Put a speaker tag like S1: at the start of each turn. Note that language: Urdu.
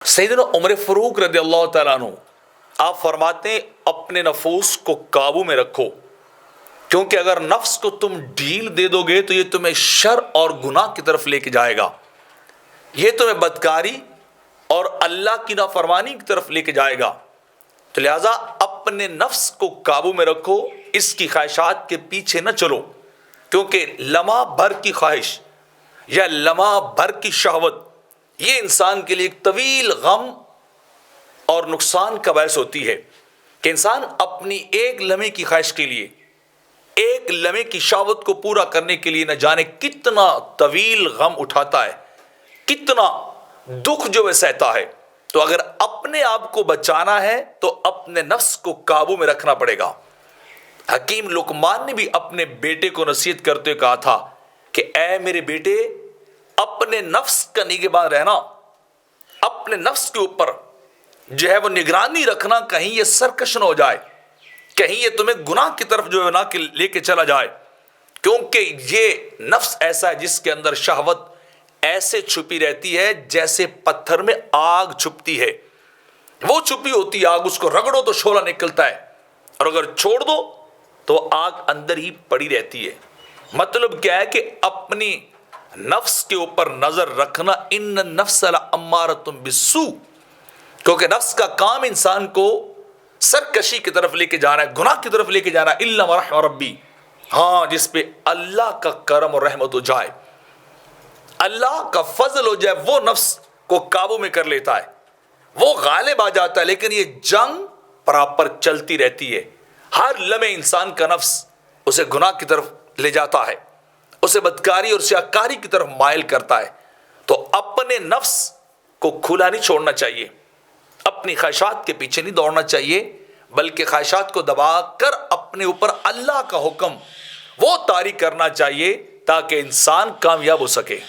S1: سیدنا عمر فاروق رضی اللہ تعالیٰ عنہ آپ فرماتے ہیں اپنے نفوس کو قابو میں رکھو، کیونکہ اگر نفس کو تم ڈھیل دے دو گے تو یہ تمہیں شر اور گناہ کی طرف لے کے جائے گا، یہ تمہیں بدکاری اور اللہ کی نافرمانی کی طرف لے کے جائے گا۔ تو لہٰذا اپنے نفس کو قابو میں رکھو، اس کی خواہشات کے پیچھے نہ چلو، کیونکہ لمحہ بھر کی خواہش یا لمحہ بھر کی شہوت یہ انسان کے لیے ایک طویل غم اور نقصان کا باعث ہوتی ہے کہ انسان اپنی ایک لمحے کی خواہش کے لیے، ایک لمحے کی شہوت کو پورا کرنے کے لیے نہ جانے کتنا طویل غم اٹھاتا ہے، کتنا دکھ جو وہ سہتا ہے۔ تو اگر اپنے آپ کو بچانا ہے تو اپنے نفس کو قابو میں رکھنا پڑے گا۔ حکیم لقمان نے بھی اپنے بیٹے کو نصیحت کرتے ہوئے کہا تھا کہ اے میرے بیٹے، اپنے نفس کا نگہباں رہنا، اپنے نفس کے اوپر جو ہے وہ نگرانی رکھنا، کہیں یہ سرکش نہ ہو جائے، کہیں یہ تمہیں گناہ کی طرف جو ہے نا کہ لے کے چلا جائے، کیونکہ یہ نفس ایسا ہے جس کے اندر شہوت ایسے چھپی رہتی ہے جیسے پتھر میں آگ چھپتی ہے۔ وہ چھپی ہوتی آگ، اس کو رگڑو تو شعلہ نکلتا ہے، اور اگر چھوڑ دو تو آگ اندر ہی پڑی رہتی ہے۔ مطلب کیا ہے کہ اپنی نفس کے اوپر نظر رکھنا، ان النفس لامارۃ بالسوء، کیونکہ نفس کا کام انسان کو سرکشی کی طرف لے کے جانا ہے، گناہ کی طرف لے کے جانا ہے، الا ما رحم ربی، ہاں جس پہ اللہ کا کرم اور رحمت ہو جائے، اللہ کا فضل ہو جائے، وہ نفس کو قابو میں کر لیتا ہے، وہ غالب آ جاتا ہے۔ لیکن یہ جنگ پراپر چلتی رہتی ہے، ہر لمحے انسان کا نفس اسے گناہ کی طرف لے جاتا ہے، اسے بدکاری اور سیاکاری کی طرف مائل کرتا ہے۔ تو اپنے نفس کو کھلا نہیں چھوڑنا چاہیے، اپنی خواہشات کے پیچھے نہیں دوڑنا چاہیے، بلکہ خواہشات کو دبا کر اپنے اوپر اللہ کا حکم وہ طاری کرنا چاہیے تاکہ انسان کامیاب ہو سکے۔